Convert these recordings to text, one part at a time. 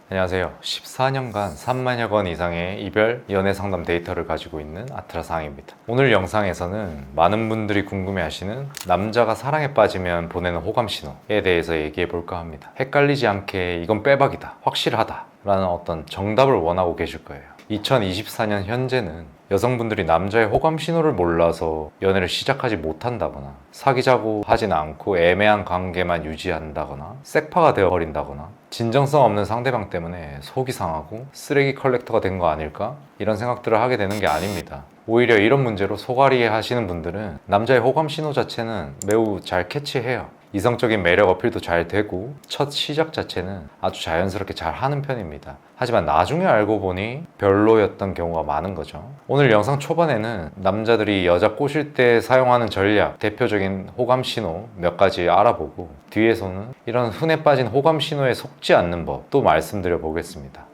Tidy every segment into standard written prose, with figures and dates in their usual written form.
안녕하세요. 14년간 3만여 건 이상의 이별 연애 상담 데이터를 가지고 있는 아트라상입니다. 오늘 영상에서는 많은 분들이 궁금해하시는 남자가 사랑에 빠지면 보내는 호감 신호에 대해서 얘기해 볼까 합니다. 헷갈리지 않게 이건 빼박이다, 확실하다 라는 어떤 정답을 원하고 계실 거예요. 2024년 현재는 여성분들이 남자의 호감 신호를 몰라서 연애를 시작하지 못한다거나 사귀자고 하진 않고 애매한 관계만 유지한다거나 색파가 되어버린다거나 진정성 없는 상대방 때문에 속이 상하고 쓰레기 컬렉터가 된 거 아닐까? 이런 생각들을 하게 되는 게 아닙니다. 오히려 이런 문제로 소갈이 하시는 분들은 남자의 호감 신호 자체는 매우 잘 캐치해요. 이성적인 매력 어필도 잘 되고 첫 시작 자체는 아주 자연스럽게 잘 하는 편입니다. 하지만 나중에 알고 보니 별로였던 경우가 많은 거죠. 오늘 영상 초반에는 남자들이 여자 꼬실 때 사용하는 전략, 대표적인 호감 신호 몇 가지 알아보고 뒤에서는 이런 흔해 빠진 호감 신호에 속지 않는 법 또 말씀드려 보겠습니다.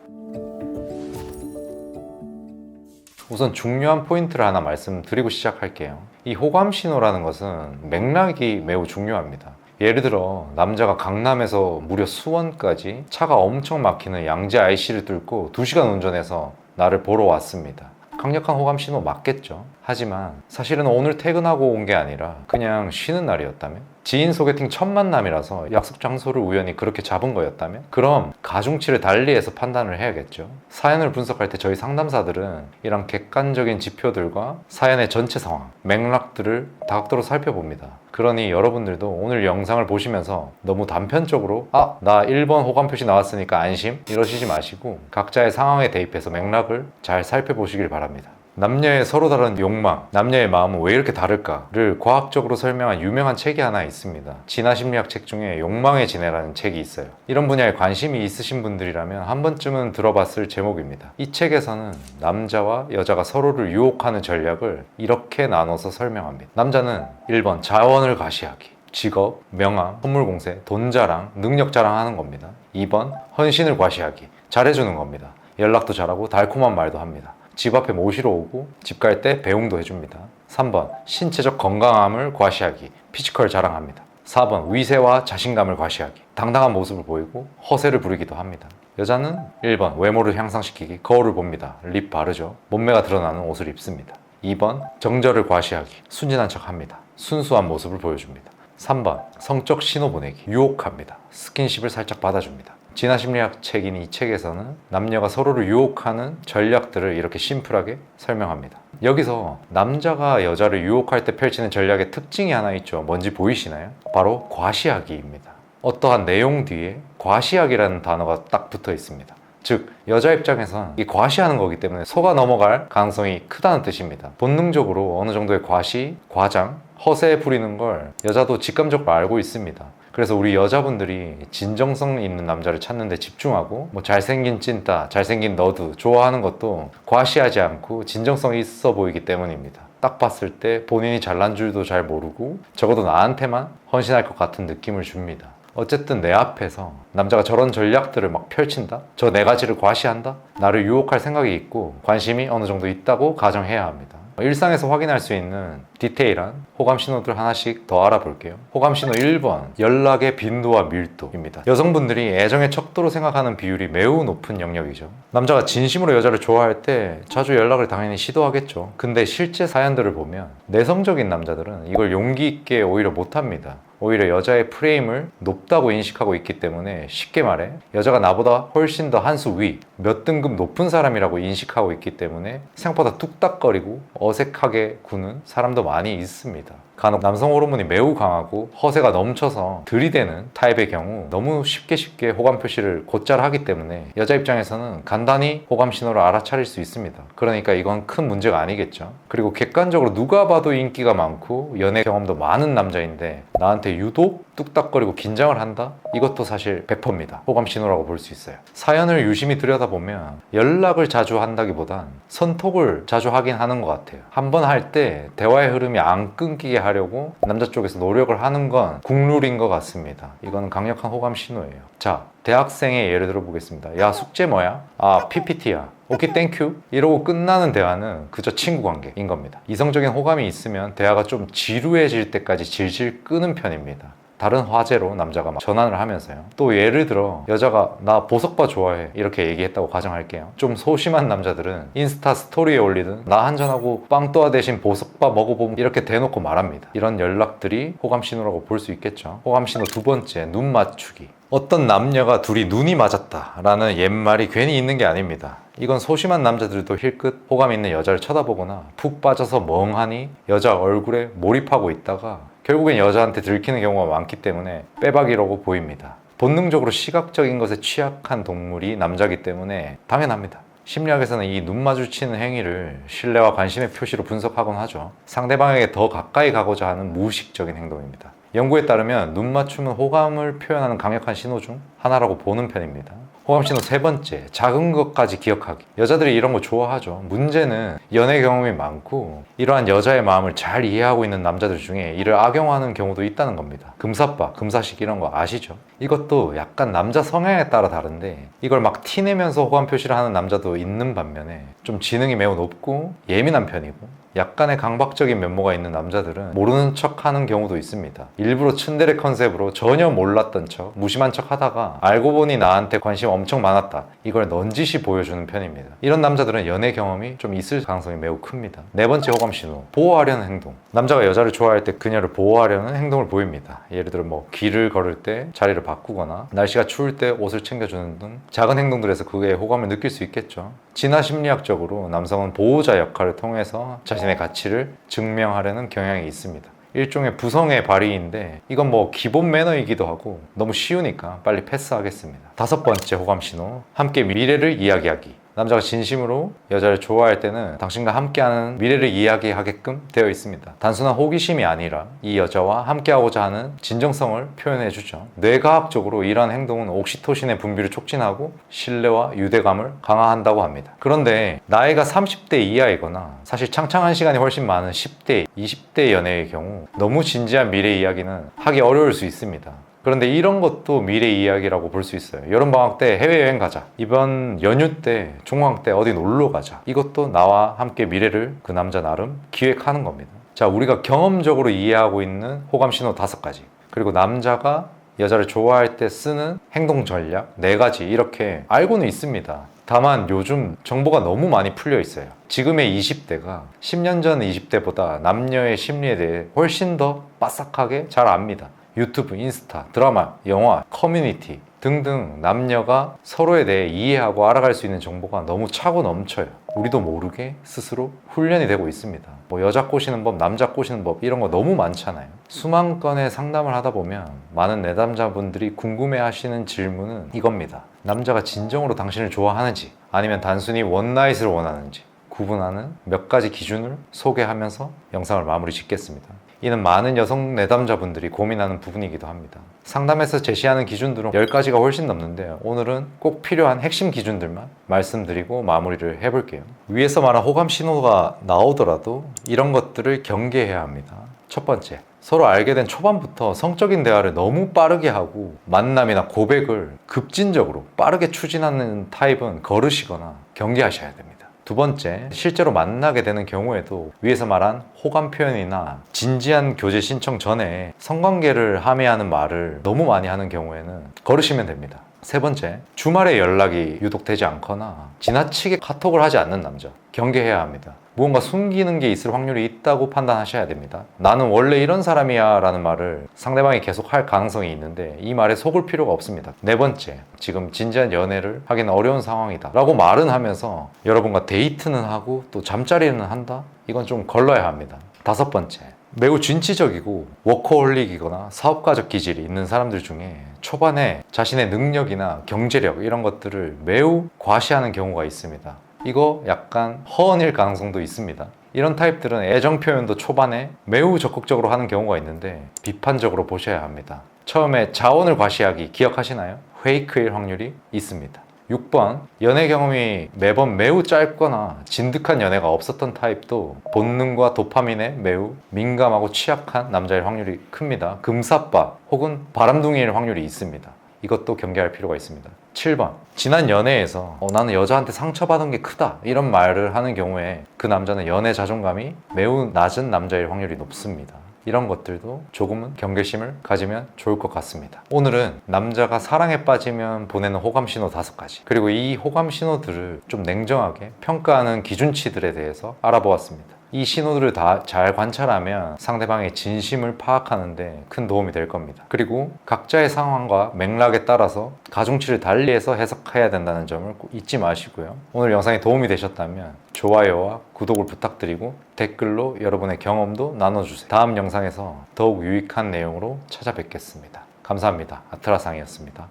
우선 중요한 포인트를 하나 말씀드리고 시작할게요. 이 호감 신호라는 것은 맥락이 매우 중요합니다. 예를 들어 남자가 강남에서 무려 수원까지 차가 엄청 막히는 양재 IC를 뚫고 2시간 운전해서 나를 보러 왔습니다. 강력한 호감 신호 맞겠죠? 하지만 사실은 오늘 퇴근하고 온 게 아니라 그냥 쉬는 날이었다면? 지인 소개팅 첫 만남이라서 약속 장소를 우연히 그렇게 잡은 거였다면? 그럼 가중치를 달리해서 판단을 해야겠죠. 사연을 분석할 때 저희 상담사들은 이런 객관적인 지표들과 사연의 전체 상황, 맥락들을 다각도로 살펴봅니다. 그러니 여러분들도 오늘 영상을 보시면서 너무 단편적으로 나 1번 호감 표시 나왔으니까 안심 이러시지 마시고 각자의 상황에 대입해서 맥락을 잘 살펴보시길 바랍니다. 남녀의 서로 다른 욕망, 남녀의 마음은 왜 이렇게 다를까를 과학적으로 설명한 유명한 책이 하나 있습니다. 진화심리학 책 중에 욕망의 진해라는 책이 있어요. 이런 분야에 관심이 있으신 분들이라면 한 번쯤은 들어봤을 제목입니다. 이 책에서는 남자와 여자가 서로를 유혹하는 전략을 이렇게 나눠서 설명합니다. 남자는 1번 자원을 과시하기, 직업, 명함, 선물 공세, 돈 자랑, 능력 자랑하는 겁니다. 2번 헌신을 과시하기, 잘해주는 겁니다. 연락도 잘하고 달콤한 말도 합니다. 집 앞에 모시러 오고 집 갈 때 배웅도 해줍니다. 3번 신체적 건강함을 과시하기, 피지컬 자랑합니다. 4번 위세와 자신감을 과시하기, 당당한 모습을 보이고 허세를 부리기도 합니다. 여자는 1번 외모를 향상시키기, 거울을 봅니다. 립 바르죠. 몸매가 드러나는 옷을 입습니다. 2번 정절을 과시하기, 순진한 척합니다. 순수한 모습을 보여줍니다. 3번 성적 신호 보내기, 유혹합니다. 스킨십을 살짝 받아줍니다. 진화심리학 책인 이 책에서는 남녀가 서로를 유혹하는 전략들을 이렇게 심플하게 설명합니다. 여기서 남자가 여자를 유혹할 때 펼치는 전략의 특징이 하나 있죠. 뭔지 보이시나요? 바로 과시하기입니다. 어떠한 내용 뒤에 과시하기라는 단어가 딱 붙어 있습니다. 즉 여자 입장에선 이 과시하는 거기 때문에 속아 넘어갈 가능성이 크다는 뜻입니다. 본능적으로 어느 정도의 과시, 과장, 허세 부리는 걸 여자도 직감적으로 알고 있습니다. 그래서 우리 여자분들이 진정성 있는 남자를 찾는 데 집중하고 잘생긴 찐따, 잘생긴 너드 좋아하는 것도 과시하지 않고 진정성이 있어 보이기 때문입니다. 딱 봤을 때 본인이 잘난 줄도 잘 모르고 적어도 나한테만 헌신할 것 같은 느낌을 줍니다. 어쨌든 내 앞에서 남자가 저런 전략들을 막 펼친다? 저 네 가지를 과시한다? 나를 유혹할 생각이 있고 관심이 어느 정도 있다고 가정해야 합니다. 일상에서 확인할 수 있는 디테일한 호감 신호들 하나씩 더 알아볼게요. 호감 신호 1번, 연락의 빈도와 밀도입니다. 여성분들이 애정의 척도로 생각하는 비율이 매우 높은 영역이죠. 남자가 진심으로 여자를 좋아할 때 자주 연락을 당연히 시도하겠죠. 근데 실제 사연들을 보면 내성적인 남자들은 이걸 용기 있게 오히려 못합니다. 오히려 여자의 프레임을 높다고 인식하고 있기 때문에 쉽게 말해 여자가 나보다 훨씬 더 한 수 위, 몇 등급 높은 사람이라고 인식하고 있기 때문에 생각보다 뚝딱거리고 어색하게 구는 사람도 많이 있습니다. 간혹 남성 호르몬이 매우 강하고 허세가 넘쳐서 들이대는 타입의 경우 너무 쉽게 호감 표시를 곧잘 하기 때문에 여자 입장에서는 간단히 호감 신호를 알아차릴 수 있습니다. 그러니까 이건 큰 문제가 아니겠죠. 그리고 객관적으로 누가 봐도 인기가 많고 연애 경험도 많은 남자인데 나한테 유독 뚝딱거리고 긴장을 한다? 이것도 사실 100%입니다. 호감 신호라고 볼 수 있어요. 사연을 유심히 들여다보면 연락을 자주 한다기보단 선톡을 자주 하긴 하는 것 같아요. 한 번 할 때 대화의 흐름이 안 끊기게 하려고 남자 쪽에서 노력을 하는 건 국룰인 것 같습니다. 이건 강력한 호감 신호예요. 자, 대학생의 예를 들어 보겠습니다. 야, 숙제 뭐야? 아, PPT야. 오케이, 땡큐. 이러고 끝나는 대화는 그저 친구 관계인 겁니다. 이성적인 호감이 있으면 대화가 좀 지루해질 때까지 질질 끄는 편입니다. 다른 화제로 남자가 막 전환을 하면서요. 또 예를 들어 여자가 나 보석바 좋아해 이렇게 얘기했다고 가정할게요. 좀 소심한 남자들은 인스타 스토리에 올리든 나 한잔하고 빵또아 대신 보석바 먹어보면 이렇게 대놓고 말합니다. 이런 연락들이 호감 신호라고 볼 수 있겠죠. 호감 신호 두 번째, 눈 맞추기. 어떤 남녀가 둘이 눈이 맞았다라는 옛말이 괜히 있는 게 아닙니다. 이건 소심한 남자들도 힐끗 호감 있는 여자를 쳐다보거나 푹 빠져서 멍하니 여자 얼굴에 몰입하고 있다가 결국엔 여자한테 들키는 경우가 많기 때문에 빼박이라고 보입니다. 본능적으로 시각적인 것에 취약한 동물이 남자이기 때문에 당연합니다. 심리학에서는 이 눈 마주치는 행위를 신뢰와 관심의 표시로 분석하곤 하죠. 상대방에게 더 가까이 가고자 하는 무의식적인 행동입니다. 연구에 따르면 눈 맞춤은 호감을 표현하는 강력한 신호 중 하나라고 보는 편입니다. 호감 신호 세 번째, 작은 것까지 기억하기. 여자들이 이런 거 좋아하죠. 문제는 연애 경험이 많고 이러한 여자의 마음을 잘 이해하고 있는 남자들 중에 이를 악용하는 경우도 있다는 겁니다. 금사빠, 금사식 이런 거 아시죠? 이것도 약간 남자 성향에 따라 다른데 이걸 막 티내면서 호감 표시를 하는 남자도 있는 반면에 좀 지능이 매우 높고 예민한 편이고 약간의 강박적인 면모가 있는 남자들은 모르는 척 하는 경우도 있습니다. 일부러 츤데레 컨셉으로 전혀 몰랐던 척, 무심한 척 하다가 알고 보니 나한테 관심 엄청 많았다. 이걸 넌지시 보여주는 편입니다. 이런 남자들은 연애 경험이 좀 있을 가능성이 매우 큽니다. 네 번째 호감 신호, 보호하려는 행동. 남자가 여자를 좋아할 때 그녀를 보호하려는 행동을 보입니다. 예를 들어 뭐 길을 걸을 때 자리를 바꾸거나 날씨가 추울 때 옷을 챙겨주는 등 작은 행동들에서 그의 호감을 느낄 수 있겠죠. 진화 심리학적으로 남성은 보호자 역할을 통해서 자신의 가치를 증명하려는 경향이 있습니다. 일종의 부성의 발휘인데 이건 뭐 기본 매너이기도 하고 너무 쉬우니까 빨리 패스하겠습니다. 다섯 번째 호감 신호, 함께 미래를 이야기하기. 남자가 진심으로 여자를 좋아할 때는 당신과 함께하는 미래를 이야기하게끔 되어 있습니다. 단순한 호기심이 아니라 이 여자와 함께하고자 하는 진정성을 표현해주죠. 뇌과학적으로 이러한 행동은 옥시토신의 분비를 촉진하고 신뢰와 유대감을 강화한다고 합니다. 그런데 나이가 30대 이하이거나 사실 창창한 시간이 훨씬 많은 10대, 20대 연애의 경우 너무 진지한 미래 이야기는 하기 어려울 수 있습니다. 그런데 이런 것도 미래 이야기라고 볼 수 있어요. 여름방학 때 해외여행 가자. 이번 연휴 때, 종강 때 어디 놀러 가자. 이것도 나와 함께 미래를 그 남자 나름 기획하는 겁니다. 자, 우리가 경험적으로 이해하고 있는 호감 신호 5가지. 그리고 남자가 여자를 좋아할 때 쓰는 행동 전략 4가지 이렇게 알고는 있습니다. 다만 요즘 정보가 너무 많이 풀려 있어요. 지금의 20대가 10년 전 20대보다 남녀의 심리에 대해 훨씬 더 빠삭하게 잘 압니다. 유튜브, 인스타, 드라마, 영화, 커뮤니티 등등 남녀가 서로에 대해 이해하고 알아갈 수 있는 정보가 너무 차고 넘쳐요. 우리도 모르게 스스로 훈련이 되고 있습니다. 뭐 여자 꼬시는 법, 남자 꼬시는 법 이런 거 너무 많잖아요. 수만 건의 상담을 하다 보면 많은 내담자분들이 궁금해하시는 질문은 이겁니다. 남자가 진정으로 당신을 좋아하는지 아니면 단순히 원나잇을 원하는지 구분하는 몇 가지 기준을 소개하면서 영상을 마무리 짓겠습니다. 이는 많은 여성 내담자분들이 고민하는 부분이기도 합니다. 상담에서 제시하는 기준들은 10가지가 훨씬 넘는데 오늘은 꼭 필요한 핵심 기준들만 말씀드리고 마무리를 해볼게요. 위에서 말한 호감 신호가 나오더라도 이런 것들을 경계해야 합니다. 첫 번째, 서로 알게 된 초반부터 성적인 대화를 너무 빠르게 하고 만남이나 고백을 급진적으로 빠르게 추진하는 타입은 거르시거나 경계하셔야 됩니다. 두 번째, 실제로 만나게 되는 경우에도 위에서 말한 호감 표현이나 진지한 교제 신청 전에 성관계를 함의하는 말을 너무 많이 하는 경우에는 거르시면 됩니다. 세 번째, 주말에 연락이 유독 되지 않거나 지나치게 카톡을 하지 않는 남자 경계해야 합니다. 무언가 숨기는 게 있을 확률이 있다고 판단하셔야 됩니다. 나는 원래 이런 사람이야 라는 말을 상대방이 계속 할 가능성이 있는데 이 말에 속을 필요가 없습니다. 네 번째, 지금 진지한 연애를 하기는 어려운 상황이다 라고 말은 하면서 여러분과 데이트는 하고 또 잠자리는 한다? 이건 좀 걸러야 합니다. 다섯 번째, 매우 진취적이고 워커홀릭이거나 사업가적 기질이 있는 사람들 중에 초반에 자신의 능력이나 경제력 이런 것들을 매우 과시하는 경우가 있습니다. 이거 약간 허언일 가능성도 있습니다. 이런 타입들은 애정 표현도 초반에 매우 적극적으로 하는 경우가 있는데 비판적으로 보셔야 합니다. 처음에 자원을 과시하기 기억하시나요? 페이크일 확률이 있습니다. 6번, 연애 경험이 매번 매우 짧거나 진득한 연애가 없었던 타입도 본능과 도파민에 매우 민감하고 취약한 남자일 확률이 큽니다. 금사빠 혹은 바람둥이일 확률이 있습니다. 이것도 경계할 필요가 있습니다. 7번, 지난 연애에서 나는 여자한테 상처받은 게 크다 이런 말을 하는 경우에 그 남자는 연애 자존감이 매우 낮은 남자일 확률이 높습니다. 이런 것들도 조금은 경계심을 가지면 좋을 것 같습니다. 오늘은 남자가 사랑에 빠지면 보내는 호감 신호 5가지, 그리고 이 호감 신호들을 좀 냉정하게 평가하는 기준치들에 대해서 알아보았습니다. 이 신호들을 다 잘 관찰하면 상대방의 진심을 파악하는데 큰 도움이 될 겁니다. 그리고 각자의 상황과 맥락에 따라서 가중치를 달리해서 해석해야 된다는 점을 꼭 잊지 마시고요. 오늘 영상이 도움이 되셨다면 좋아요와 구독을 부탁드리고 댓글로 여러분의 경험도 나눠주세요. 다음 영상에서 더욱 유익한 내용으로 찾아뵙겠습니다. 감사합니다. 아트라상이었습니다.